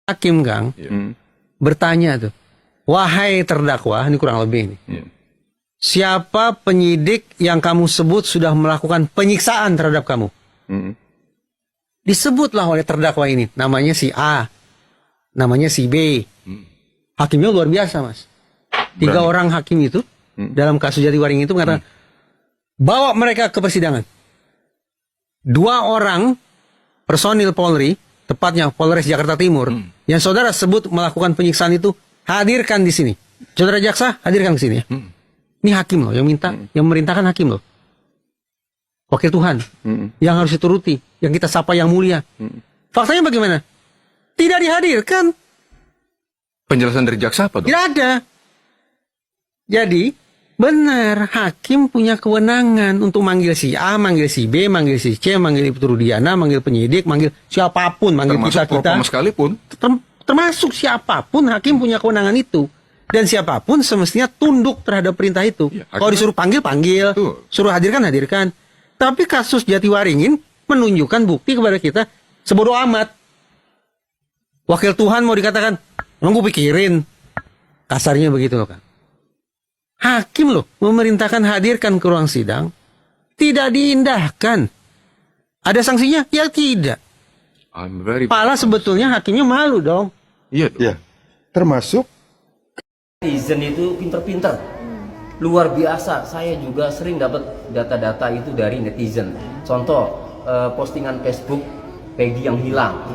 Hakim Kang bertanya tuh, wahai terdakwa, ini kurang lebih ini, siapa penyidik yang kamu sebut sudah melakukan penyiksaan terhadap kamu? Disebutlah oleh terdakwa ini, namanya si A, namanya si B. Hakimnya luar biasa, Mas. 3 orang hakim itu dalam kasus Jatiwaringin itu mengatakan, bawa mereka ke persidangan. 2 orang personil Polri, tepatnya Polres Jakarta Timur, yang saudara sebut melakukan penyiksaan itu, hadirkan di sini. Saudara jaksa, hadirkan ke sini ya. Ini hakim loh yang minta, yang memerintahkan hakim loh. Wakil Tuhan yang harus dituruti, yang kita sapa yang mulia. Faktanya bagaimana? Tidak dihadirkan. Penjelasan dari jaksa apa tuh? Tidak ada. Jadi benar, hakim punya kewenangan untuk manggil si A, manggil si B, manggil si C, manggil Ibu Rudiana, manggil penyidik, manggil siapapun, manggil Termasuk kita. propam sekalipun. Termasuk siapapun, hakim punya kewenangan itu. Dan siapapun semestinya tunduk terhadap perintah itu. Ya, kalau disuruh panggil, panggil. Betul. Suruh hadirkan, hadirkan. Tapi kasus Jatiwaringin menunjukkan bukti kepada kita sebodoh amat. Wakil Tuhan mau dikatakan, emang gue pikirin. Kasarnya begitu loh kan. Hakim loh memerintahkan hadirkan ke ruang sidang, tidak diindahkan. Ada sanksinya? Ya tidak. Pala sebetulnya hakimnya malu dong. Iya dong. Ya, termasuk netizen itu pinter-pinter, luar biasa. Saya juga sering dapat data-data itu dari netizen. Contoh, postingan Facebook Peggy yang hilang.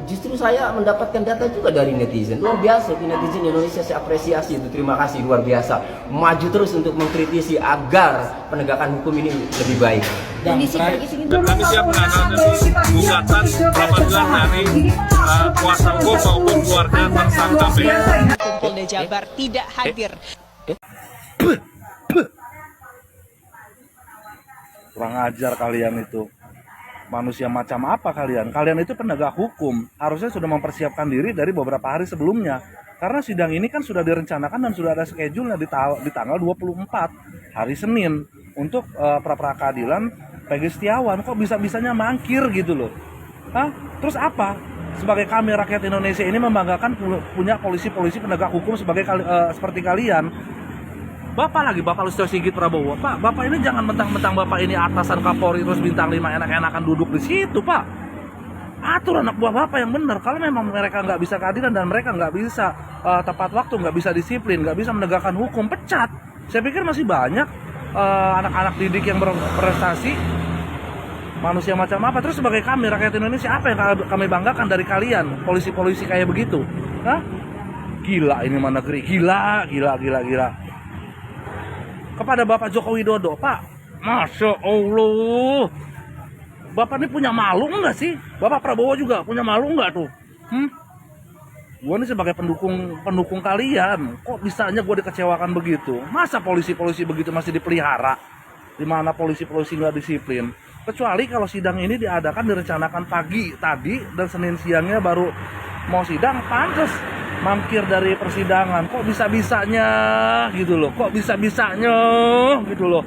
Justru saya mendapatkan data juga dari netizen. Luar biasa, netizen Indonesia saya apresiasi itu. Terima kasih, luar biasa. Maju terus untuk mengkritisi agar penegakan hukum ini lebih baik. Dan kami siap menganalisis gugatan pra-peradilan dari kuasa hukum maupun keluarga tersangka B. Polda Jabar tidak hadir. Kurang ajar kalian itu. Manusia macam apa kalian? Kalian itu penegak hukum. Harusnya sudah mempersiapkan diri dari beberapa hari sebelumnya. Karena sidang ini kan sudah direncanakan dan sudah ada schedule-nya di tanggal 24 hari Senin untuk pra-peradilan Peggy Setiawan. Kok bisa-bisanya mangkir gitu loh? Hah? Terus apa? Sebagai kami rakyat Indonesia ini membanggakan punya polisi-polisi penegak hukum seperti kalian. Bapak Listio Sigit Prabowo, Pak, Bapak ini jangan mentang-mentang Bapak ini atasan Kapolri terus bintang 5 enak-enakan duduk di situ, Pak. Atur anak buah Bapak yang benar. Kalau memang mereka nggak bisa keadilan dan mereka nggak bisa tepat waktu, nggak bisa disiplin, nggak bisa menegakkan hukum, pecat. Saya pikir masih banyak anak-anak didik yang berprestasi. Manusia macam apa? Terus sebagai kami rakyat Indonesia, apa yang kami banggakan dari kalian, polisi-polisi kayak begitu? Hah? Gila ini mana negeri, gila. Kepada Bapak Joko Widodo, Pak, Masya Allah, Bapak ini punya malu nggak sih? Bapak Prabowo juga punya malu nggak tuh? Gue ini sebagai pendukung kalian, kok bisanya gue dikecewakan begitu? Masa polisi-polisi begitu masih dipelihara? Dimana polisi-polisi nggak disiplin? Kecuali kalau sidang ini direncanakan pagi tadi dan Senin siangnya baru mau sidang, pantas mangkir dari persidangan. Kok bisa-bisanya gitu loh. Gitu loh.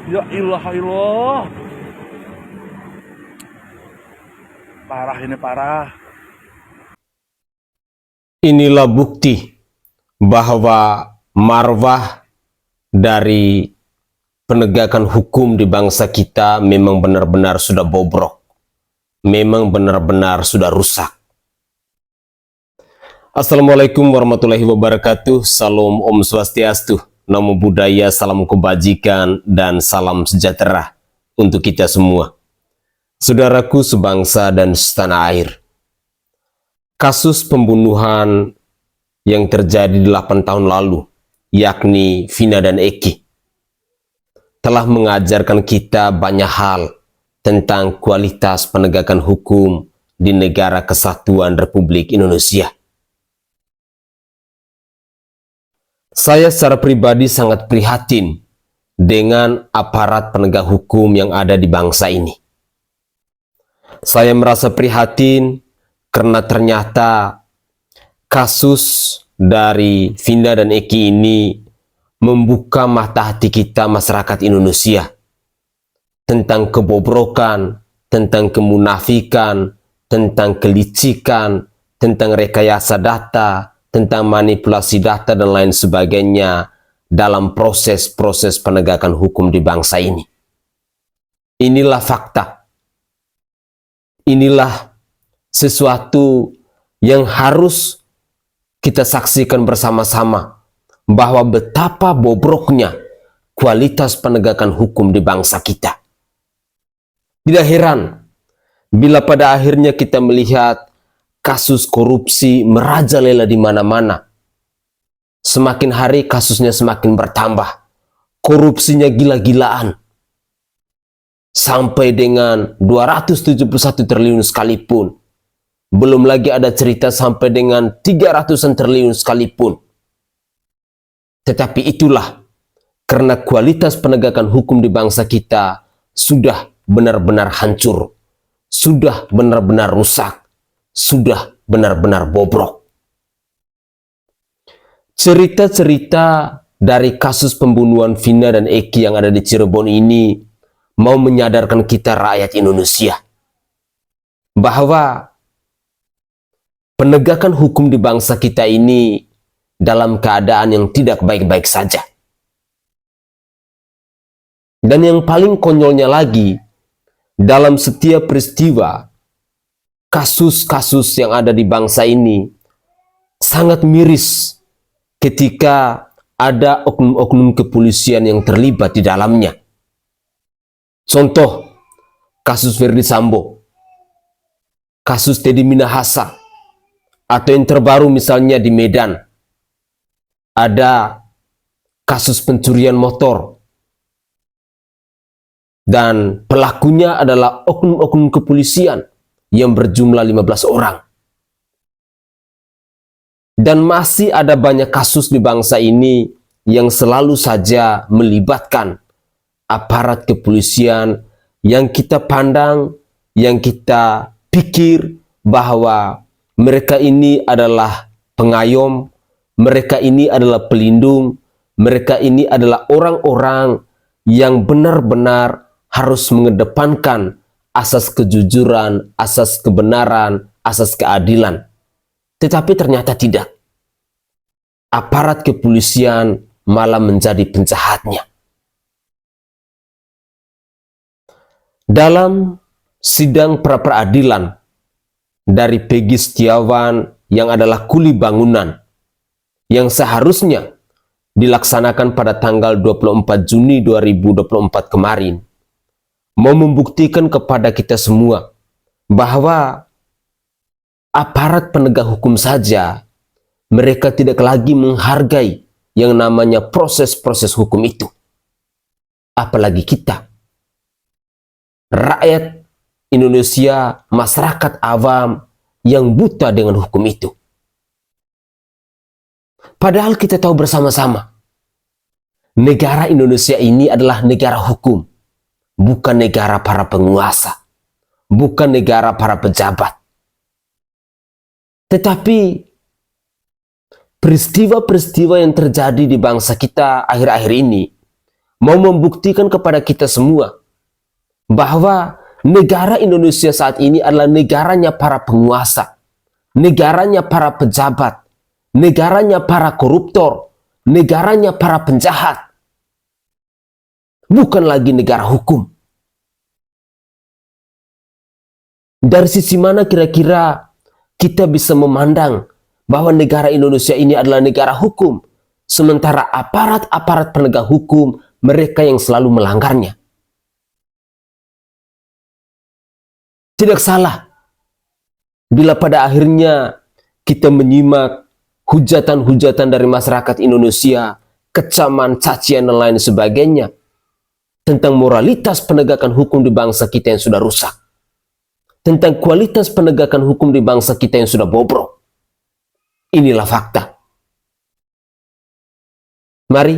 Ya ilah. Parah ini, parah. Inilah bukti bahwa marwah dari penegakan hukum di bangsa kita memang benar-benar sudah bobrok. Memang benar-benar sudah rusak. Assalamualaikum warahmatullahi wabarakatuh. Salam Om Swastiastu, Namo Buddhaya, salam kebajikan dan salam sejahtera untuk kita semua. Saudaraku sebangsa dan setanah air. Kasus pembunuhan yang terjadi 8 tahun lalu, yakni Vina dan Eki, telah mengajarkan kita banyak hal tentang kualitas penegakan hukum di negara kesatuan Republik Indonesia. Saya secara pribadi sangat prihatin dengan aparat penegak hukum yang ada di bangsa ini. Saya merasa prihatin karena ternyata kasus dari Vina dan Eki ini membuka mata hati kita masyarakat Indonesia tentang kebobrokan, tentang kemunafikan, tentang kelicikan, tentang rekayasa data, tentang manipulasi data dan lain sebagainya dalam proses-proses penegakan hukum di bangsa ini. Inilah fakta. Inilah sesuatu yang harus kita saksikan bersama-sama, bahwa betapa bobroknya kualitas penegakan hukum di bangsa kita. Tidak heran bila pada akhirnya kita melihat kasus korupsi merajalela di mana-mana. Semakin hari kasusnya semakin bertambah. Korupsinya gila-gilaan. Sampai dengan 271 triliun sekalipun. Belum lagi ada cerita sampai dengan 300-an triliun sekalipun. Tetapi itulah karena kualitas penegakan hukum di bangsa kita sudah benar-benar hancur. Sudah benar-benar rusak. Sudah benar-benar bobrok. Cerita-cerita dari kasus pembunuhan Vina dan Eki yang ada di Cirebon ini mau menyadarkan kita rakyat Indonesia bahwa penegakan hukum di bangsa kita ini dalam keadaan yang tidak baik-baik saja. Dan yang paling konyolnya lagi, dalam setiap peristiwa kasus-kasus yang ada di bangsa ini sangat miris ketika ada oknum-oknum kepolisian yang terlibat di dalamnya. Contoh, kasus Verdi Sambo, kasus Teddy Minahasa, atau yang terbaru misalnya di Medan, ada kasus pencurian motor, dan pelakunya adalah oknum-oknum kepolisian yang berjumlah 15 orang. Dan masih ada banyak kasus di bangsa ini yang selalu saja melibatkan aparat kepolisian yang kita pandang, yang kita pikir bahwa mereka ini adalah pengayom, mereka ini adalah pelindung, mereka ini adalah orang-orang yang benar-benar harus mengedepankan asas kejujuran, asas kebenaran, asas keadilan. Tetapi ternyata tidak. Aparat kepolisian malah menjadi penjahatnya. Dalam sidang pra-peradilan dari Peggy Setiawan yang adalah kuli bangunan, yang seharusnya dilaksanakan pada tanggal 24 Juni 2024 kemarin, mau membuktikan kepada kita semua bahwa aparat penegak hukum saja mereka tidak lagi menghargai yang namanya proses-proses hukum itu. Apalagi kita, rakyat Indonesia, masyarakat awam yang buta dengan hukum itu. Padahal kita tahu bersama-sama, negara Indonesia ini adalah negara hukum. Bukan negara para penguasa, bukan negara para pejabat. Tetapi peristiwa-peristiwa yang terjadi di bangsa kita akhir-akhir ini mau membuktikan kepada kita semua bahwa negara Indonesia saat ini adalah negaranya para penguasa, negaranya para pejabat, negaranya para koruptor, negaranya para penjahat. Bukan lagi negara hukum. Dari sisi mana kira-kira kita bisa memandang bahwa negara Indonesia ini adalah negara hukum, sementara aparat-aparat penegak hukum mereka yang selalu melanggarnya? Tidak salah bila pada akhirnya kita menyimak hujatan-hujatan dari masyarakat Indonesia, kecaman, cacian, dan lain sebagainya tentang moralitas penegakan hukum di bangsa kita yang sudah rusak, tentang kualitas penegakan hukum di bangsa kita yang sudah bobrok. Inilah fakta. Mari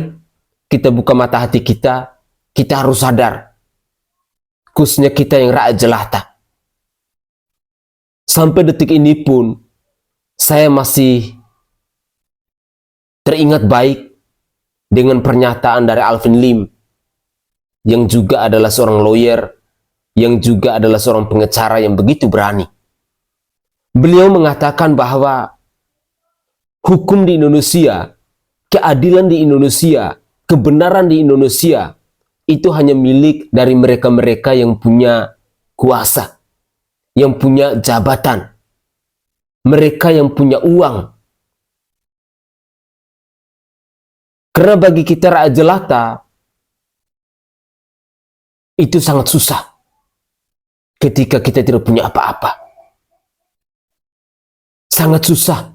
kita buka mata hati kita harus sadar, khususnya kita yang rakyat jelata. Sampai detik ini pun, saya masih teringat baik dengan pernyataan dari Alvin Lim, yang juga adalah seorang lawyer, yang juga adalah seorang pengacara yang begitu berani. Beliau mengatakan bahwa hukum di Indonesia, keadilan di Indonesia, kebenaran di Indonesia itu hanya milik dari mereka-mereka yang punya kuasa, yang punya jabatan, mereka yang punya uang. Karena bagi kita rakyat jelata, itu sangat susah ketika kita tidak punya apa-apa. Sangat susah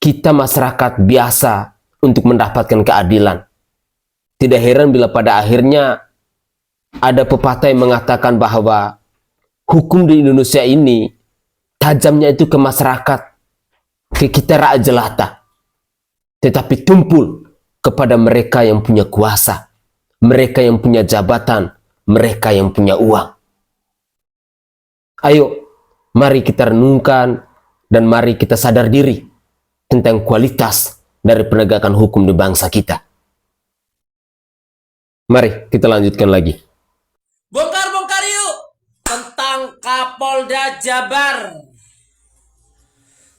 kita masyarakat biasa untuk mendapatkan keadilan. Tidak heran bila pada akhirnya ada pepatah yang mengatakan bahwa hukum di Indonesia ini tajamnya itu ke masyarakat, ke kita rakyat jelata, tetapi tumpul kepada mereka yang punya kuasa, mereka yang punya jabatan, mereka yang punya uang. Ayo, mari kita renungkan dan mari kita sadar diri tentang kualitas dari penegakan hukum di bangsa kita. Mari kita lanjutkan lagi. Bongkar-bongkar yuk tentang Kapolda Jabar.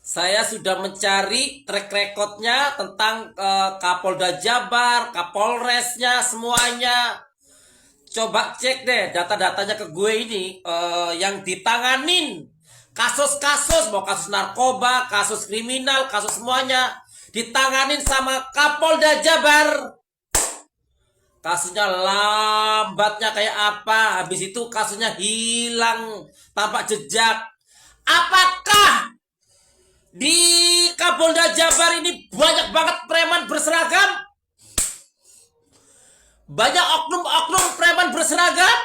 Saya sudah mencari track recordnya tentang Kapolda Jabar, Kapolresnya, semuanya. Coba cek deh data-datanya ke gue ini yang ditanganin. Kasus-kasus, mau kasus narkoba, kasus kriminal, kasus semuanya ditanganin sama Kapolda Jabar. Kasusnya lambatnya kayak apa, habis itu kasusnya hilang tanpa jejak. Apakah di Kapolda Jabar ini banyak banget preman berseragam? Banyak oknum-oknum preman berseragam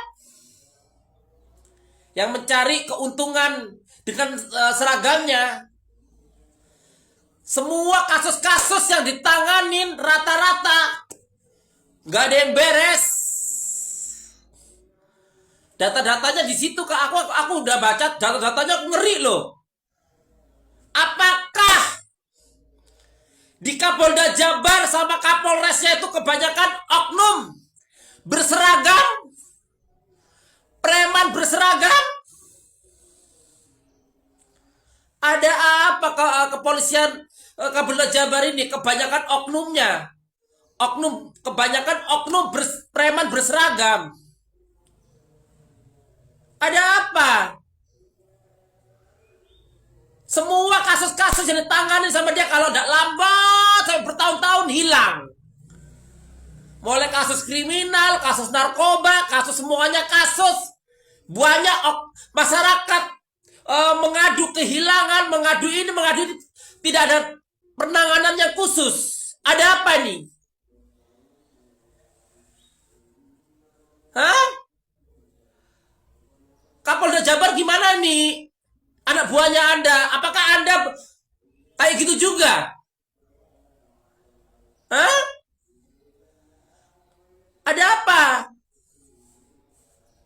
yang mencari keuntungan dengan seragamnya. Semua kasus-kasus yang ditanganin rata-rata nggak ada yang beres. Data-datanya di situ, Kak. Aku udah baca data-datanya, aku ngeri loh. Apakah di Kapolda Jabar sama Kapolresnya itu kebanyakan oknum berseragam, preman berseragam? Ada apa kepolisian Kapolda Jabar ini? Kebanyakan oknumnya, kebanyakan oknum preman berseragam. Ada apa? Semua kasus-kasus yang ditangani sama dia kalau tidak lambat sampai bertahun-tahun hilang. Mulai kasus kriminal, kasus narkoba, kasus semuanya kasus. Banyak masyarakat mengadu kehilangan, mengadu ini, mengadu itu. Tidak ada penanganan yang khusus. Ada apa nih? Hah? Kapolda Jabar gimana nih? Anak buahnya Anda, apakah Anda kayak gitu juga? Hah? Ada apa?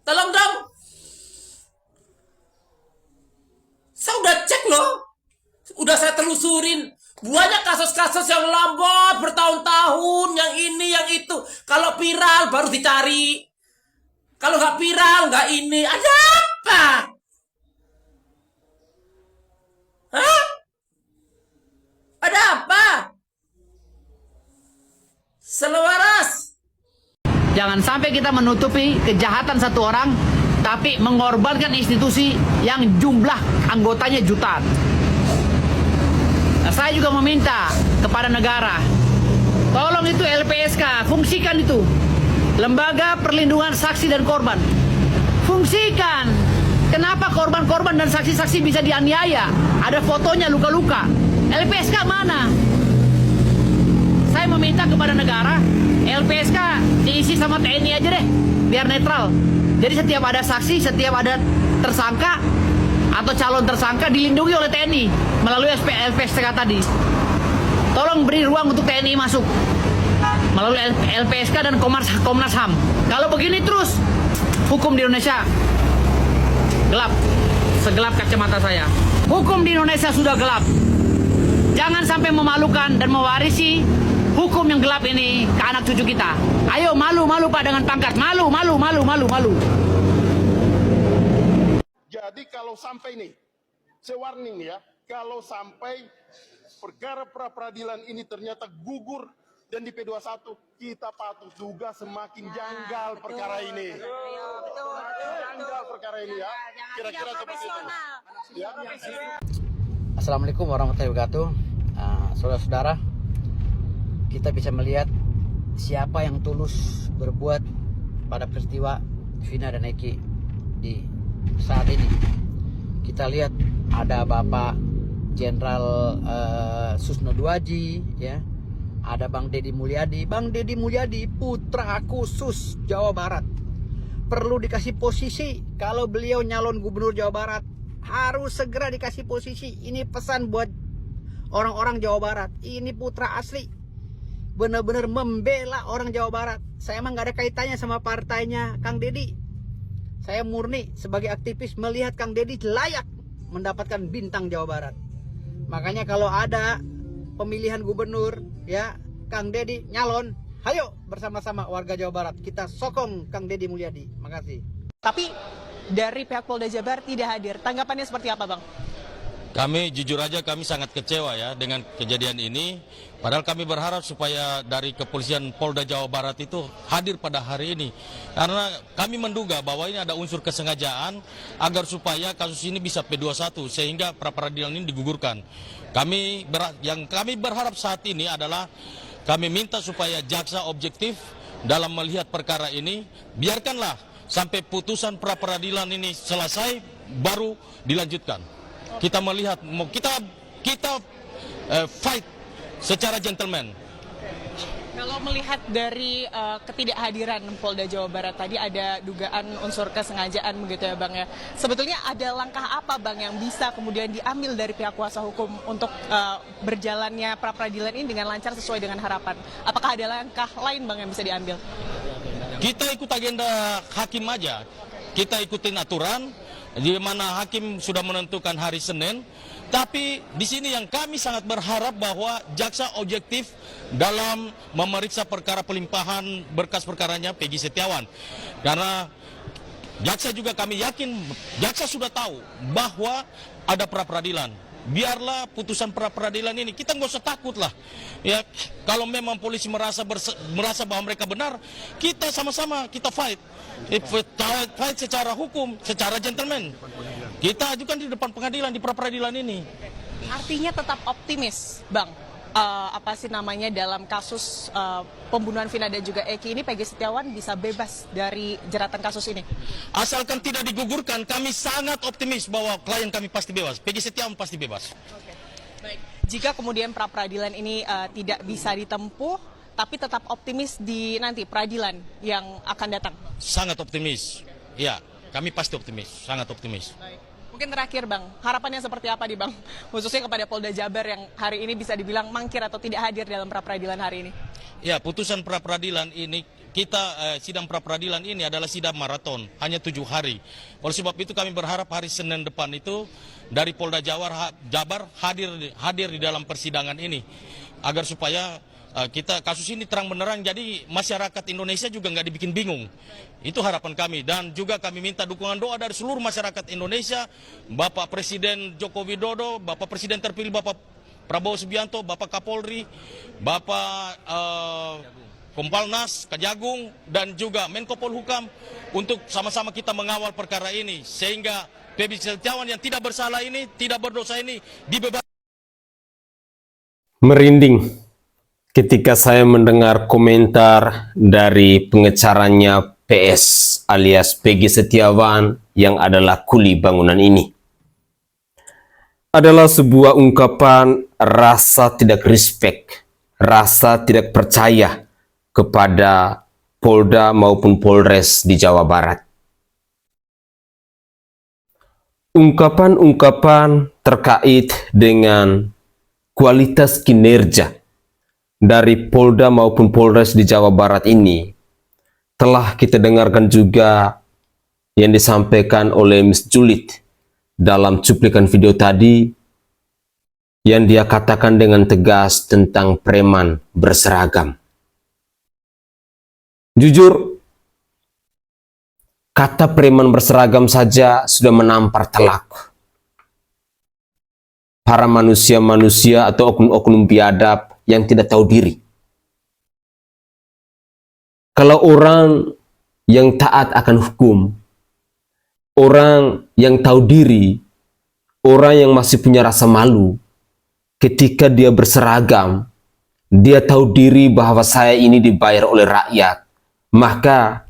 Tolong dong. Saya udah cek loh. Udah saya telusurin. Banyak kasus-kasus yang lambat bertahun-tahun, yang ini, yang itu. Kalau viral baru dicari. Kalau nggak viral, nggak ini. Ada apa? Hah? Ada apa? Selawaras. Jangan sampai kita menutupi kejahatan satu orang, tapi mengorbankan institusi yang jumlah anggotanya jutaan. Nah, saya juga meminta kepada negara, tolong itu LPSK, fungsikan itu. Lembaga Perlindungan Saksi dan Korban. Fungsikan. Kenapa korban-korban dan saksi-saksi bisa dianiaya? Ada fotonya luka-luka. LPSK mana? Saya meminta kepada negara, LPSK diisi sama TNI aja deh, biar netral. Jadi setiap ada saksi, setiap ada tersangka atau calon tersangka dilindungi oleh TNI melalui LPSK tadi. Tolong beri ruang untuk TNI masuk melalui LPSK dan Komnas HAM. Kalau begini terus, hukum di Indonesia gelap, segelap kacamata saya. Hukum di Indonesia sudah gelap. Jangan sampai memalukan dan mewarisi hukum yang gelap ini ke anak cucu kita. Ayo, malu-malu Pak dengan pangkat. Malu. Jadi kalau sampai nih Saya warning ya, kalau sampai perkara pra-peradilan ini ternyata gugur dan di P21, kita patut duga semakin janggal perkara ini. Janggal perkara ini ya. Kira-kira seperti itu. Ya. Assalamualaikum warahmatullahi wabarakatuh. Saudara-saudara, kita bisa melihat siapa yang tulus berbuat pada peristiwa Vina dan Eki di saat ini. Kita lihat ada Bapak Jenderal Susno Duaji, ya, ada Bang Deddy Mulyadi. Bang Deddy Mulyadi, putra khusus Jawa Barat, perlu dikasih posisi. Kalau beliau nyalon gubernur Jawa Barat, harus segera dikasih posisi. Ini pesan buat orang-orang Jawa Barat. Ini putra asli, benar-benar membela orang Jawa Barat. Saya emang gak ada kaitannya sama partainya Kang Deddy. Saya murni sebagai aktivis melihat Kang Deddy layak mendapatkan bintang Jawa Barat. Makanya kalau ada pemilihan gubernur, ya, Kang Deddy nyalon, ayo bersama-sama warga Jawa Barat kita sokong Kang Deddy Mulyadi. Makasih. Tapi dari pihak Polda Jabar tidak hadir. Tanggapannya seperti apa, Bang? Kami jujur aja kami sangat kecewa ya dengan kejadian ini. Padahal kami berharap supaya dari kepolisian Polda Jawa Barat itu hadir pada hari ini. Karena kami menduga bahwa ini ada unsur kesengajaan agar supaya kasus ini bisa P21 sehingga pra-peradilan ini digugurkan. Yang kami berharap saat ini adalah kami minta supaya jaksa objektif dalam melihat perkara ini. Biarkanlah sampai putusan pra-peradilan ini selesai baru dilanjutkan. Kita melihat, kita fight secara gentleman. Kalau melihat dari ketidakhadiran Polda Jawa Barat tadi ada dugaan unsur kesengajaan begitu ya Bang ya. Sebetulnya ada langkah apa Bang yang bisa kemudian diambil dari pihak kuasa hukum untuk berjalannya pra-peradilan ini dengan lancar sesuai dengan harapan? Apakah ada langkah lain Bang yang bisa diambil? Kita ikut agenda hakim aja. Kita ikutin aturan di mana hakim sudah menentukan hari Senin. Tapi di sini yang kami sangat berharap bahwa jaksa objektif dalam memeriksa perkara pelimpahan berkas perkaranya Peggy Setiawan. Karena jaksa juga kami yakin, jaksa sudah tahu bahwa ada pra-peradilan. Biarlah putusan pra-peradilan ini, kita nggak usah takut lah. Ya, kalau memang polisi merasa bahwa mereka benar, kita sama-sama kita fight secara hukum, secara gentleman. Kita ajukan di depan pengadilan, di pra-peradilan ini. Artinya tetap optimis, Bang. Dalam kasus pembunuhan Vina dan juga Eki ini Peggy Setiawan bisa bebas dari jeratan kasus ini. Asalkan tidak digugurkan, kami sangat optimis bahwa klien kami pasti bebas. Peggy Setiawan pasti bebas. Oke. Baik. Jika kemudian pra-peradilan ini tidak bisa ditempuh, tapi tetap optimis di nanti peradilan yang akan datang. Sangat optimis. Ya, kami pasti optimis, sangat optimis. Baik. Mungkin terakhir Bang, harapannya seperti apa nih Bang? Khususnya kepada Polda Jabar yang hari ini bisa dibilang mangkir atau tidak hadir dalam pra-peradilan hari ini. Ya, putusan pra-peradilan ini, sidang pra-peradilan ini adalah sidang maraton, hanya 7 hari. Oleh sebab itu kami berharap hari Senin depan itu dari Polda Jabar hadir di dalam persidangan ini. Agar supaya kasus ini terang benerang, jadi masyarakat Indonesia juga nggak dibikin bingung. Itu harapan kami, dan juga kami minta dukungan doa dari seluruh masyarakat Indonesia, Bapak Presiden Joko Widodo, Bapak Presiden terpilih Bapak Prabowo Subianto, Bapak Kapolri, Bapak Kompolnas, Kejagung, dan juga Menko Polhukam untuk sama-sama kita mengawal perkara ini sehingga Peggy Setiawan yang tidak bersalah ini, tidak berdosa ini dibebaskan. Merinding ketika saya mendengar komentar dari pengecarannya PS alias Peggy Setiawan yang adalah kuli bangunan ini. Adalah sebuah ungkapan rasa tidak respect, rasa tidak percaya kepada Polda maupun Polres di Jawa Barat. Ungkapan-ungkapan terkait dengan kualitas kinerja dari Polda maupun Polres di Jawa Barat ini telah kita dengarkan juga yang disampaikan oleh Miss Julid dalam cuplikan video tadi, yang dia katakan dengan tegas tentang preman berseragam. Jujur, kata preman berseragam saja sudah menampar telak. para manusia-manusia atau oknum-oknum biadab yang tidak tahu diri. Kalau orang yang taat akan hukum, orang yang tahu diri, orang yang masih punya rasa malu, ketika dia berseragam, dia tahu diri bahwa saya ini dibayar oleh rakyat, maka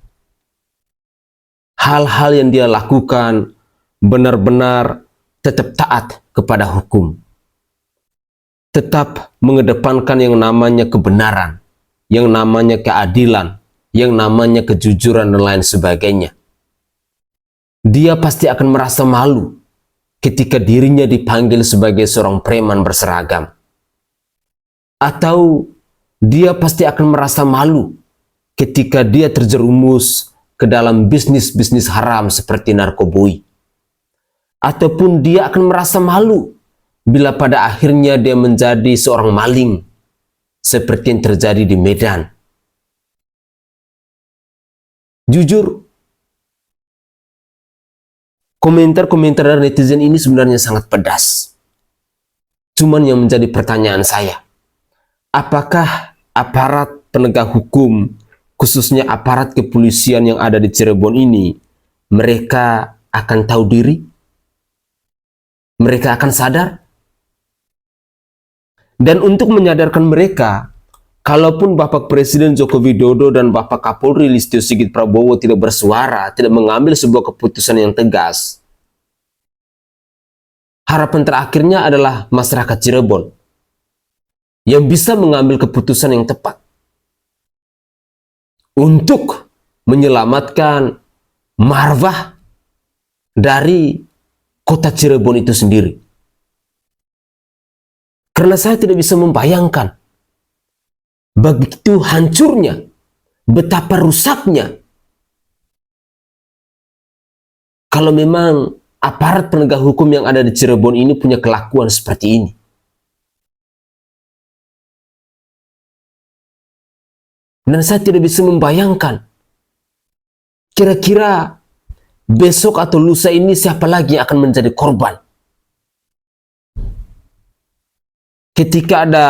hal-hal yang dia lakukan benar-benar tetap taat kepada hukum. Tetap mengedepankan yang namanya kebenaran, yang namanya keadilan, yang namanya kejujuran dan lain sebagainya. Dia pasti akan merasa malu ketika dirinya dipanggil sebagai seorang preman berseragam. Atau dia pasti akan merasa malu ketika dia terjerumus ke dalam bisnis-bisnis haram seperti narkoboy. Ataupun dia akan merasa malu bila pada akhirnya dia menjadi seorang maling seperti yang terjadi di Medan. Jujur, komentar-komentar dari netizen ini sebenarnya sangat pedas. Cuman yang menjadi pertanyaan saya, apakah aparat penegak hukum, khususnya aparat kepolisian yang ada di Cirebon ini, mereka akan tahu diri? Mereka akan sadar? Dan untuk menyadarkan mereka, kalaupun Bapak Presiden Joko Widodo dan Bapak Kapolri Listio Sigit Prabowo tidak bersuara, tidak mengambil sebuah keputusan yang tegas, harapan terakhirnya adalah masyarakat Cirebon yang bisa mengambil keputusan yang tepat untuk menyelamatkan marwah dari kota Cirebon itu sendiri. Karena saya tidak bisa membayangkan begitu hancurnya, betapa rusaknya kalau memang aparat penegak hukum yang ada di Cirebon ini punya kelakuan seperti ini. Dan saya tidak bisa membayangkan kira-kira besok atau lusa ini siapa lagi yang akan menjadi korban ketika ada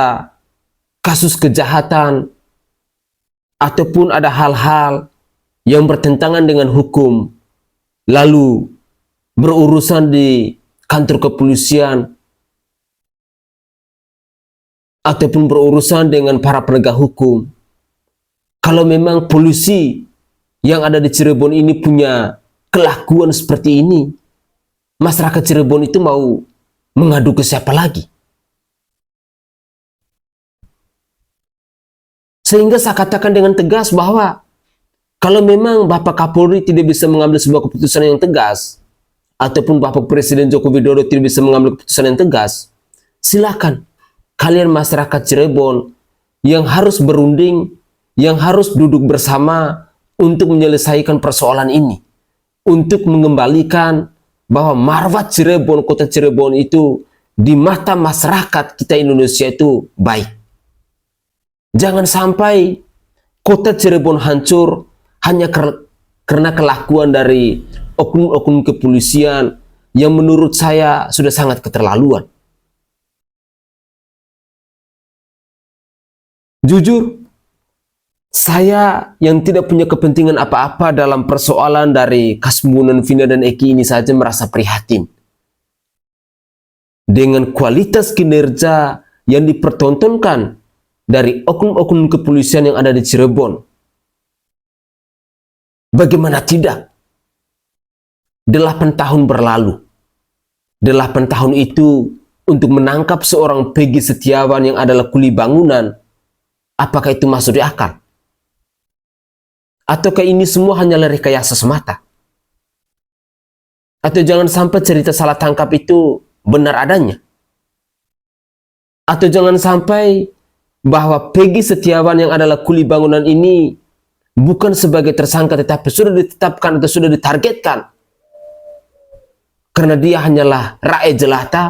kasus kejahatan ataupun ada hal-hal yang bertentangan dengan hukum, lalu berurusan di kantor kepolisian ataupun berurusan dengan para penegak hukum. Kalau memang polisi yang ada di Cirebon ini punya kelakuan seperti ini, masyarakat Cirebon itu mau mengadu ke siapa lagi? Sehingga saya katakan dengan tegas bahwa kalau memang Bapak Kapolri tidak bisa mengambil sebuah keputusan yang tegas, ataupun Bapak Presiden Joko Widodo tidak bisa mengambil keputusan yang tegas, silakan kalian masyarakat Cirebon yang harus berunding, yang harus duduk bersama untuk menyelesaikan persoalan ini, untuk mengembalikan bahwa marwah Cirebon, kota Cirebon itu di mata masyarakat kita Indonesia itu baik. Jangan sampai kota Cirebon hancur hanya karena kelakuan dari oknum-oknum kepolisian yang menurut saya sudah sangat keterlaluan. Jujur, saya yang tidak punya kepentingan apa-apa dalam persoalan dari kasus pembunuhan Vina dan Eki ini saja merasa prihatin dengan kualitas kinerja yang dipertontonkan dari oknum-oknum kepolisian yang ada di Cirebon. Bagaimana tidak? 8 tahun berlalu. 8 tahun itu untuk menangkap seorang Peggy Setiawan yang adalah kuli bangunan. Apakah itu masuk di akal? Ataukah ini semua hanyalah rekayasa semata? Atau jangan sampai cerita salah tangkap itu benar adanya? Atau jangan sampai bahwa Peggy Setiawan yang adalah kuli bangunan ini bukan sebagai tersangka tetapi sudah ditetapkan atau sudah ditargetkan karena dia hanyalah rakyat jelata,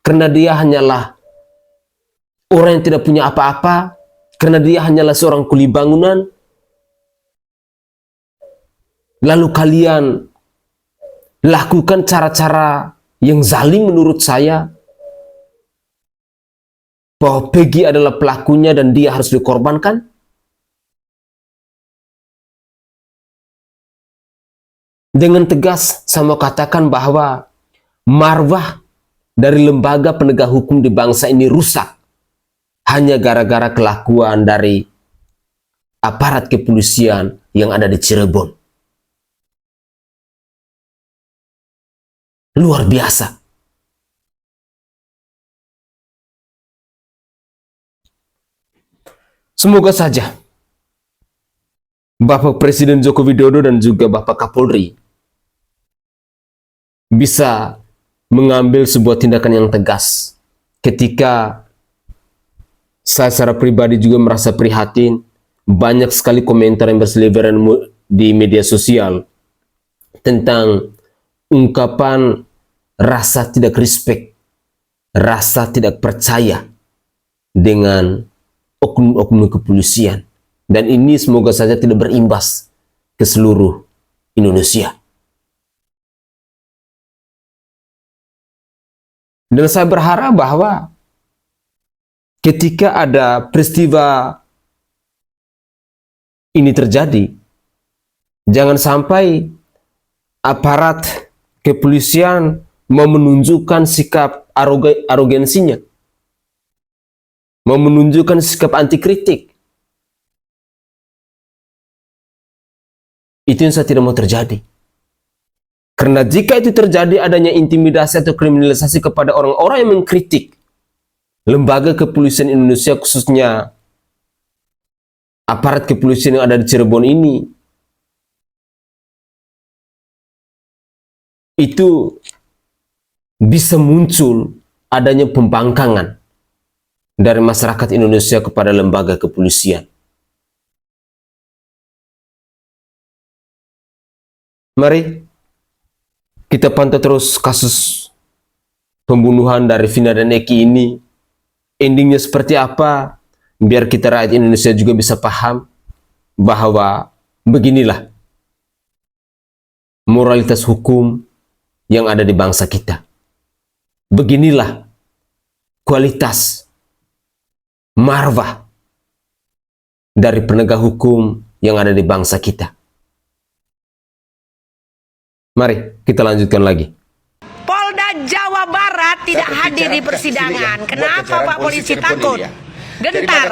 karena dia hanyalah orang yang tidak punya apa-apa, karena dia hanyalah seorang kuli bangunan. Lalu kalian lakukan cara-cara yang zalim menurut saya bahwa Peggy adalah pelakunya dan dia harus dikorbankan? Dengan tegas saya mau katakan bahwa marwah dari lembaga penegak hukum di bangsa ini rusak hanya gara-gara kelakuan dari aparat kepolisian yang ada di Cirebon. Luar biasa. Semoga saja Bapak Presiden Joko Widodo dan juga Bapak Kapolri bisa mengambil sebuah tindakan yang tegas. Ketika saya secara pribadi juga merasa prihatin, banyak sekali komentar yang berseliweran di media sosial tentang ungkapan rasa tidak respect, rasa tidak percaya dengan oknum-oknum kepolisian. Dan ini semoga saja tidak berimbas ke seluruh Indonesia. Dan saya berharap bahwa ketika ada peristiwa ini terjadi, jangan sampai aparat kepolisian mau menunjukkan sikap arogansinya, mau menunjukkan sikap anti kritik. Itu yang saya tidak mau terjadi. Karena jika itu terjadi, adanya intimidasi atau kriminalisasi kepada orang-orang yang mengkritik lembaga kepolisian Indonesia, khususnya aparat kepolisian yang ada di Cirebon ini, itu bisa muncul adanya pembangkangan dari masyarakat Indonesia kepada lembaga kepolisian. Mari kita pantau terus kasus pembunuhan dari Vina dan Eki ini. Endingnya seperti apa, biar kita rakyat Indonesia juga bisa paham bahwa beginilah moralitas hukum yang ada di bangsa kita. Beginilah kualitas marwah dari penegak hukum yang ada di bangsa kita. Mari kita lanjutkan lagi. Polda Jawa Barat tidak hadir di persidangan. Kenapa Pak polisi takut? Gentar,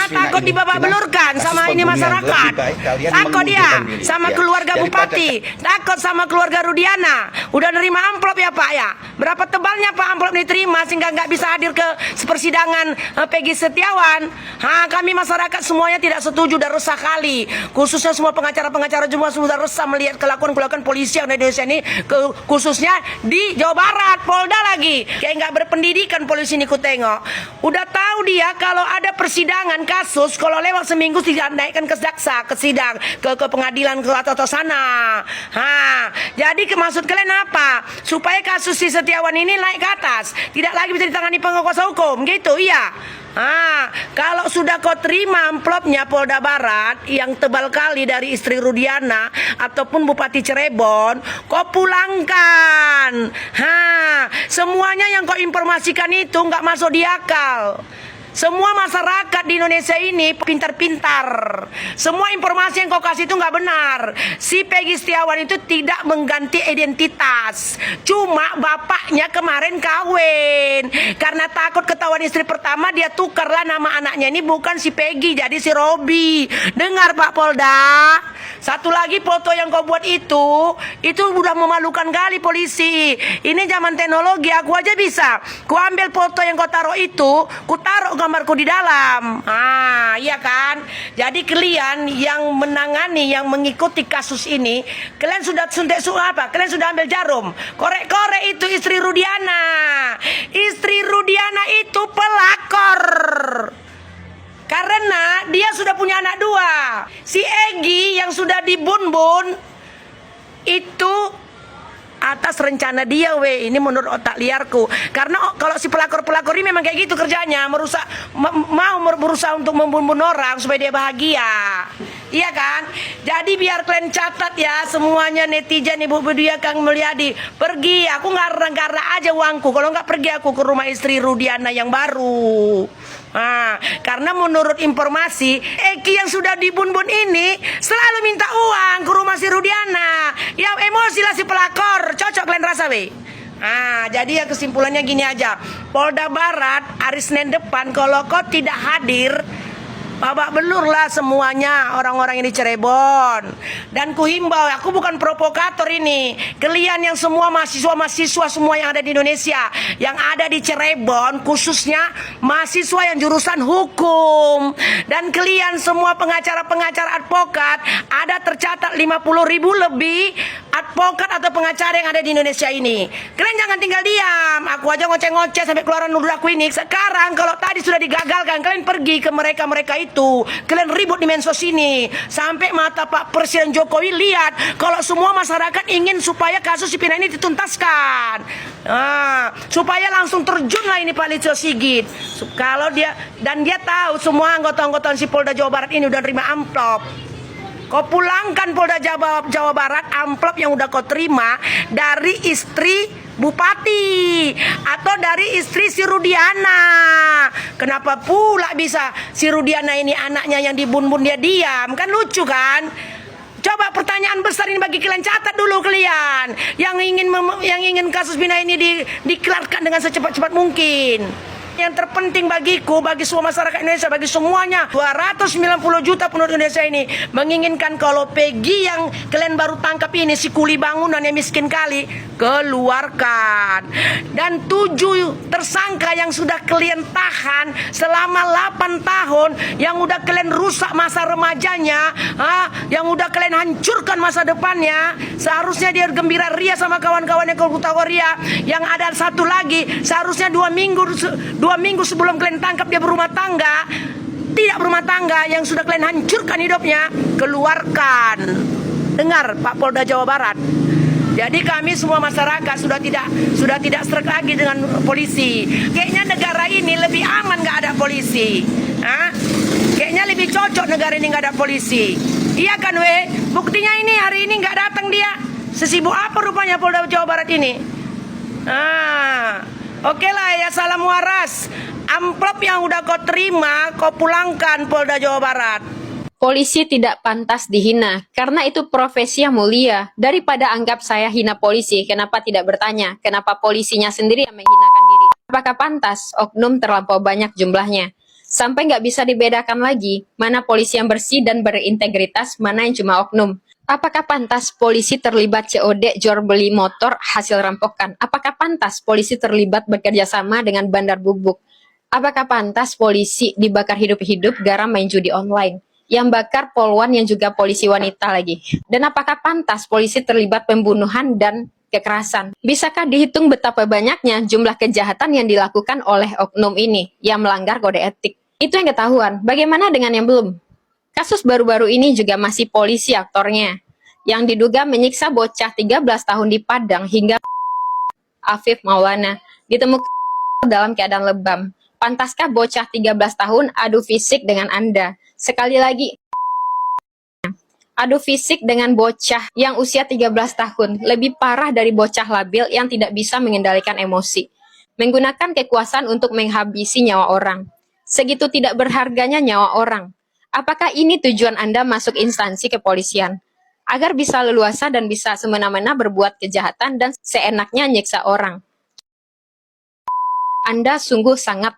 takut dibabak belurkan sama ini masyarakat, takut dia sama keluarga bupati, takut sama keluarga Rudiana. Udah nerima amplop ya Pak ya? Berapa tebalnya Pak amplop diterima sehingga nggak bisa hadir ke persidangan Peggy Setiawan? Kami masyarakat semuanya tidak setuju dan resah kali, khususnya semua pengacara-pengacara semua sudah resah melihat kelakuan polisi yang di Indonesia ini, khususnya di Jawa Barat, Polda lagi kayak nggak berpendidikan polisi ini. Ku tengok udah tahu dia kalau ada persidangan kasus, kalau lewat seminggu tidak naikkan ke jaksa, ke sidang, ke pengadilan, ke atau sana. Jadi maksud kalian apa? Supaya kasus si Setiawan ini naik ke atas, tidak lagi bisa ditangani penguasa hukum, gitu iya. Kalau sudah kau terima amplopnya Polda Barat yang tebal kali dari istri Rudiana ataupun Bupati Cirebon, kau pulangkan. Semuanya yang kau informasikan itu nggak masuk di akal. Semua masyarakat di Indonesia ini pintar-pintar. Semua informasi yang kau kasih itu nggak benar. Si Peggy Setiawan itu tidak mengganti identitas. Cuma bapaknya kemarin kawin. Karena takut ketahuan istri pertama, dia tukarlah nama anaknya ini bukan si Peggy, jadi si Robi. Dengar Pak Polda. Satu lagi foto yang kau buat itu udah memalukan kali polisi. Ini zaman teknologi, aku aja bisa. Ku ambil foto yang kau taruh itu, ku taruh gambarku di dalam. Iya kan? Jadi kalian yang menangani, yang mengikuti kasus ini, kalian sudah suntik apa? Kalian sudah ambil jarum. Korek-korek itu istri Rudiana. Istri Rudiana itu pelakor. Karena dia sudah punya anak 2. Si Egy yang sudah dibun-bun itu atas rencana dia ini menurut otak liarku. Karena kalau si pelakor-pelakor ini memang kayak gitu kerjanya, berusaha untuk membun-bun orang supaya dia bahagia. Iya kan? Jadi biar kalian catat ya semuanya netizen Ibu Budia Kang Mulyadi. Pergi, aku ngarang-ngarang aja uangku. Kalau nggak pergi aku ke rumah istri Rudiana yang baru. Nah, karena menurut informasi Eki yang sudah dibun-bun ini selalu minta uang ke rumah si Rudiana. Ya emosi lah si pelakor. Cocok kalian rasa weh. Nah, jadi ya kesimpulannya gini aja. Polda Barat hari Senin depan kalau kau tidak hadir, babak belur lah semuanya orang-orang yang di Cirebon. Dan kuhimbau, aku bukan provokator ini. Kalian yang semua mahasiswa-mahasiswa semua yang ada di Indonesia, yang ada di Cirebon, khususnya mahasiswa yang jurusan hukum. Dan kalian semua pengacara-pengacara advokat, ada tercatat 50.000 lebih advokat atau pengacara yang ada di Indonesia ini. Kalian jangan tinggal diam. Aku aja ngoceh-ngoceh sampai keluaran nuduh aku ini. Sekarang kalau tadi sudah digagalkan, kalian pergi ke mereka-mereka itu. Kalian ribut di mensos ini. Sampai mata Pak Presiden Jokowi lihat kalau semua masyarakat ingin supaya kasus Cipinang ini dituntaskan. Nah, supaya langsung terjun lah ini Pak Listio Sigit. Kalau dia tahu semua anggota-anggota si Polda Jawa Barat ini udah terima amplop. Kau pulangkan Polda Jawa Barat amplop yang udah kau terima dari istri Bupati atau dari istri si Rudiana. Kenapa pula bisa si Rudiana ini anaknya yang dibun-bun dia diam? Kan lucu kan? Coba pertanyaan besar ini bagi kalian, catat dulu kalian yang ingin kasus Bina ini dikelarkan dengan secepat-cepat mungkin. Yang terpenting bagiku, bagi semua masyarakat Indonesia, bagi semuanya 290 juta penduduk Indonesia ini menginginkan kalau Peggy yang kalian baru tangkap ini, si kuli bangunan yang miskin kali, keluarkan. Dan 7 tersangka yang sudah kalian tahan selama 8 tahun, yang udah kalian rusak masa remajanya, yang udah kalian hancurkan masa depannya, seharusnya dia gembira ria sama kawan-kawannya Korea. Yang ada satu lagi, seharusnya 2 minggu sebelum kalian tangkap dia berumah tangga, tidak berumah tangga, yang sudah kalian hancurkan hidupnya, keluarkan. Dengar Pak Polda Jawa Barat. Jadi kami semua masyarakat sudah tidak serak lagi dengan polisi. Kayaknya negara ini lebih aman nggak ada polisi. Kayaknya lebih cocok negara ini nggak ada polisi. Iya kan weh? Buktinya ini hari ini nggak datang dia. Sesibuk apa rupanya Polda Jawa Barat ini? Oke lah ya, salam waras. Amplop yang udah kau terima, kau pulangkan Polda Jawa Barat. Polisi tidak pantas dihina, karena itu profesi yang mulia. Daripada anggap saya hina polisi, kenapa tidak bertanya? Kenapa polisinya sendiri yang menghinakan diri? Apakah pantas oknum terlampau banyak jumlahnya? Sampai nggak bisa dibedakan lagi, mana polisi yang bersih dan berintegritas, mana yang cuma oknum. Apakah pantas polisi terlibat COD jual beli motor hasil rampokan? Apakah pantas polisi terlibat bekerja sama dengan bandar bubuk? Apakah pantas polisi dibakar hidup-hidup gara main judi online? Yang bakar poluan yang juga polisi wanita lagi. Dan apakah pantas polisi terlibat pembunuhan dan kekerasan? Bisakah dihitung betapa banyaknya jumlah kejahatan yang dilakukan oleh oknum ini yang melanggar kode etik? Itu yang ketahuan. Bagaimana dengan yang belum? Kasus baru-baru ini juga masih polisi aktornya, yang diduga menyiksa bocah 13 tahun di Padang hingga Afif Maulana ditemukan dalam keadaan lebam. Pantaskah bocah 13 tahun adu fisik dengan Anda? Sekali lagi, adu fisik dengan bocah yang usia 13 tahun lebih parah dari bocah labil yang tidak bisa mengendalikan emosi, menggunakan kekuasaan untuk menghabisi nyawa orang. Segitu tidak berharganya nyawa orang. Apakah ini tujuan Anda masuk instansi kepolisian? Agar bisa leluasa dan bisa semena-mena berbuat kejahatan dan seenaknya nyiksa orang. Anda sungguh sangat.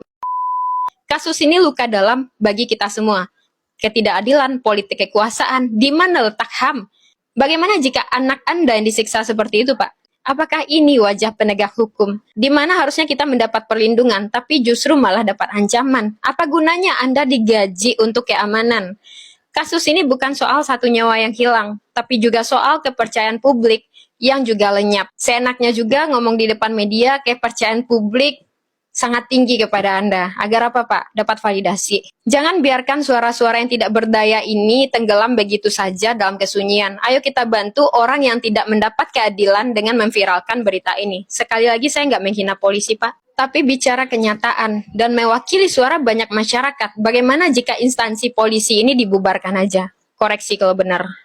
Kasus ini luka dalam bagi kita semua. Ketidakadilan politik kekuasaan, di mana letak HAM? Bagaimana jika anak Anda yang disiksa seperti itu, Pak? Apakah ini wajah penegak hukum? Di mana harusnya kita mendapat perlindungan, tapi justru malah dapat ancaman. Apa gunanya Anda digaji untuk keamanan? Kasus ini bukan soal satu nyawa yang hilang, tapi juga soal kepercayaan publik yang juga lenyap. Seenaknya juga ngomong di depan media, kepercayaan publik sangat tinggi kepada Anda. Agar apa, Pak? Dapat validasi. Jangan biarkan suara-suara yang tidak berdaya ini tenggelam begitu saja dalam kesunyian. Ayo kita bantu orang yang tidak mendapat keadilan dengan memviralkan berita ini. Sekali lagi saya nggak menghina polisi, Pak, tapi bicara kenyataan dan mewakili suara banyak masyarakat. Bagaimana jika instansi polisi ini dibubarkan aja? Koreksi kalau benar.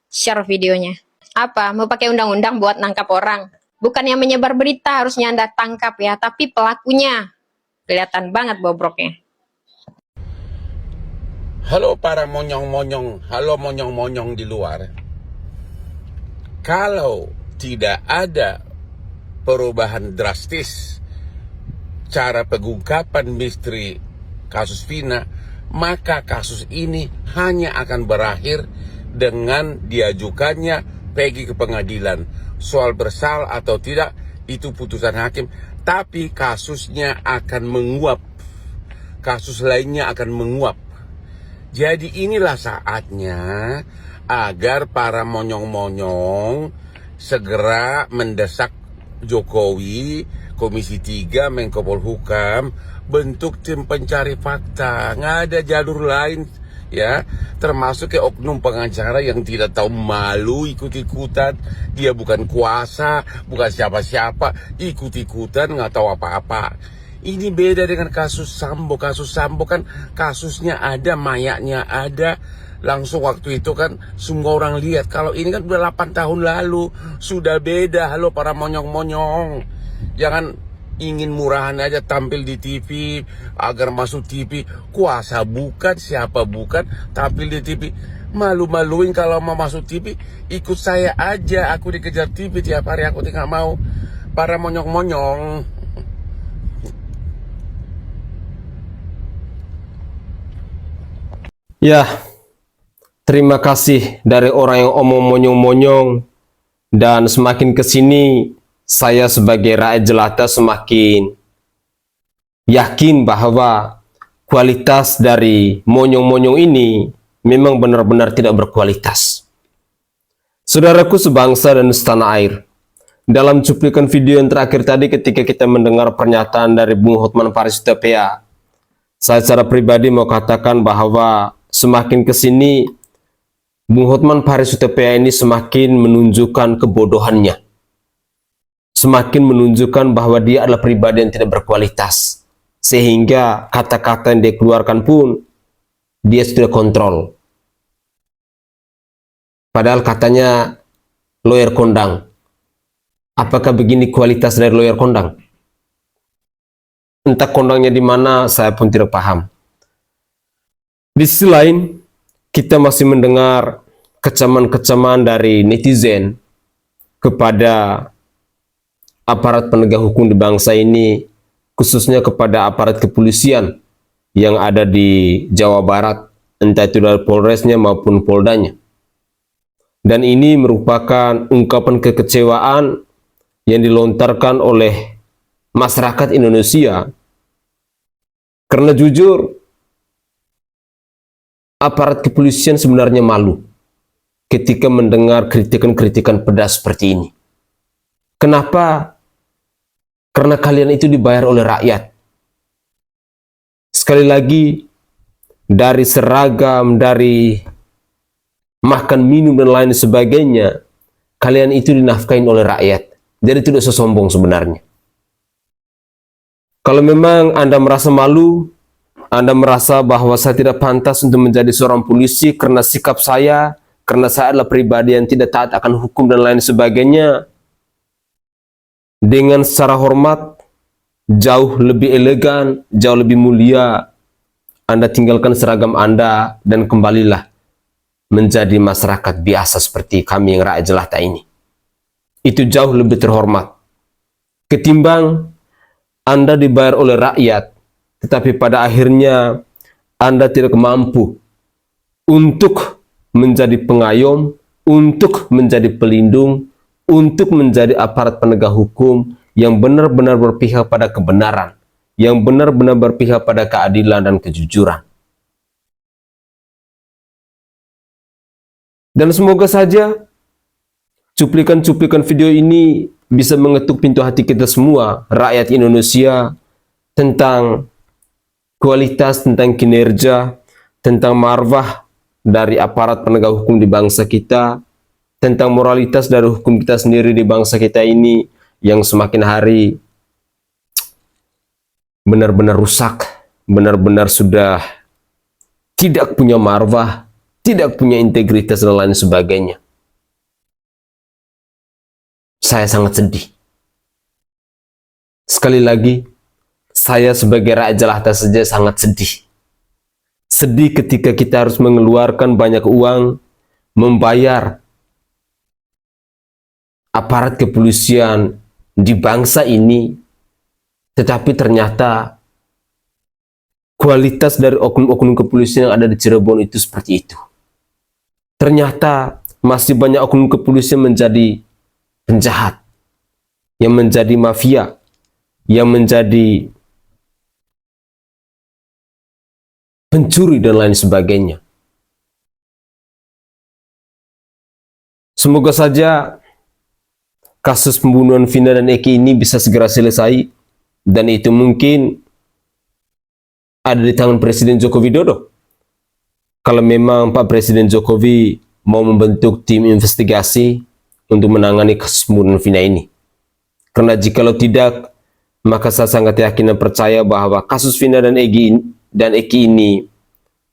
Share videonya. Apa? Mau pakai undang-undang buat nangkap orang? Bukan yang menyebar berita harusnya Anda tangkap ya, tapi pelakunya. Kelihatan banget bobroknya. Halo para monyong-monyong, halo monyong-monyong di luar. Kalau tidak ada perubahan drastis cara pengungkapan misteri kasus Vina, maka kasus ini hanya akan berakhir dengan diajukannya Peggy ke pengadilan. Soal bersalah atau tidak itu putusan hakim, tapi kasusnya akan menguap. Kasus lainnya akan menguap. Jadi inilah saatnya agar para monyong-monyong segera mendesak Jokowi, Komisi 3, Menko Polhukam, bentuk tim pencari fakta. Nggak ada jalur lain ya, termasuk ke oknum pengacara yang tidak tahu malu ikut-ikutan. Dia bukan kuasa, bukan siapa-siapa, ikut-ikutan nggak tahu apa-apa. Ini beda dengan kasus Sambo. Kasus Sambo kan kasusnya ada, mayatnya ada, langsung waktu itu kan semua orang lihat. Kalau ini kan udah 8 tahun lalu, sudah beda. Halo para monyong-monyong, jangan ingin murahan aja tampil di TV agar masuk TV. Kuasa bukan, siapa bukan, tampil di TV. Malu-maluin kalau mau masuk TV, ikut saya aja. Aku dikejar TV tiap hari, aku tidak mau. Para monyong-monyong. Ya, terima kasih dari orang yang omong monyong-monyong. Dan semakin kesini, saya sebagai rakyat jelata semakin yakin bahwa kualitas dari monyong-monyong ini memang benar-benar tidak berkualitas. Saudaraku sebangsa dan setanah air, dalam cuplikan video yang terakhir tadi ketika kita mendengar pernyataan dari Bung Hotman Paris Hutapea, saya secara pribadi mau katakan bahwa semakin kesini Bung Hotman Paris Hutapea ini semakin menunjukkan kebodohannya, semakin menunjukkan bahwa dia adalah pribadi yang tidak berkualitas, sehingga kata-kata yang dia keluarkan pun dia sudah kontrol. Padahal katanya lawyer kondang. Apakah begini kualitas dari lawyer kondang? Entah kondangnya di mana, saya pun tidak paham. Di sisi lain, kita masih mendengar kecaman-kecaman dari netizen kepada aparat penegak hukum di bangsa ini, khususnya kepada aparat kepolisian yang ada di Jawa Barat, entah itu dari Polresnya maupun Poldanya. Dan ini merupakan ungkapan kekecewaan yang dilontarkan oleh masyarakat Indonesia, karena jujur aparat kepolisian sebenarnya malu ketika mendengar kritikan-kritikan pedas seperti ini. Kenapa? Karena kalian itu dibayar oleh rakyat. Sekali lagi, dari seragam, dari makan, minum, dan lain sebagainya, kalian itu dinafkain oleh rakyat. Jadi tidak sesombong sebenarnya. Kalau memang Anda merasa malu, Anda merasa bahwa saya tidak pantas untuk menjadi seorang polisi karena sikap saya, karena saya adalah pribadi yang tidak taat akan hukum dan lain sebagainya, dengan secara hormat, jauh lebih elegan, jauh lebih mulia, Anda tinggalkan seragam Anda dan kembalilah menjadi masyarakat biasa seperti kami yang rakyat jelata ini. Itu jauh lebih terhormat ketimbang Anda dibayar oleh rakyat, tetapi pada akhirnya Anda tidak mampu untuk menjadi pengayom, untuk menjadi pelindung, untuk menjadi aparat penegak hukum yang benar-benar berpihak pada kebenaran, yang benar-benar berpihak pada keadilan dan kejujuran. Dan semoga saja cuplikan-cuplikan video ini bisa mengetuk pintu hati kita semua, rakyat Indonesia, tentang kualitas, tentang kinerja, tentang marwah dari aparat penegak hukum di bangsa kita, tentang moralitas dari hukum kita sendiri di bangsa kita ini yang semakin hari benar-benar rusak, benar-benar sudah tidak punya marwah, tidak punya integritas dan lain sebagainya. Saya sangat sedih. Sekali lagi, saya sebagai rakyat jelata saja sangat sedih. Sedih ketika kita harus mengeluarkan banyak uang, membayar aparat kepolisian di bangsa ini, tetapi ternyata kualitas dari oknum-oknum kepolisian yang ada di Cirebon itu seperti itu. Ternyata masih banyak oknum kepolisian menjadi penjahat, yang menjadi mafia, yang menjadi pencuri dan lain sebagainya. Semoga saja kasus pembunuhan Vina dan Eki ini bisa segera selesai, dan itu mungkin ada di tangan Presiden Joko Widodo. Kalau memang Pak Presiden Jokowi mau membentuk tim investigasi untuk menangani kasus pembunuhan Vina ini. Karena jikalau tidak, maka saya sangat yakin dan percaya bahwa kasus Vina dan Eki ini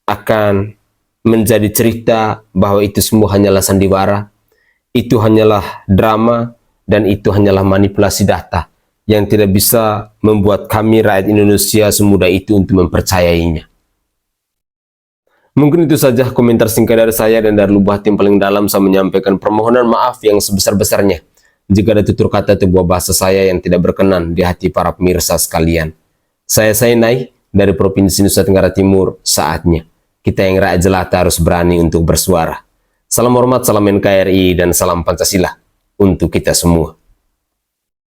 akan menjadi cerita bahwa itu semua hanyalah sandiwara, itu hanyalah drama, dan itu hanyalah manipulasi data yang tidak bisa membuat kami rakyat Indonesia semudah itu untuk mempercayainya. Mungkin itu saja komentar singkat dari saya, dan dari lubuk hati yang paling dalam saya menyampaikan permohonan maaf yang sebesar-besarnya jika ada tutur kata atau buah bahasa saya yang tidak berkenan di hati para pemirsa sekalian. Saya Nai dari Provinsi Nusa Tenggara Timur. Saatnya kita yang rakyat jelata harus berani untuk bersuara. Salam hormat, salam NKRI, dan salam Pancasila untuk kita semua.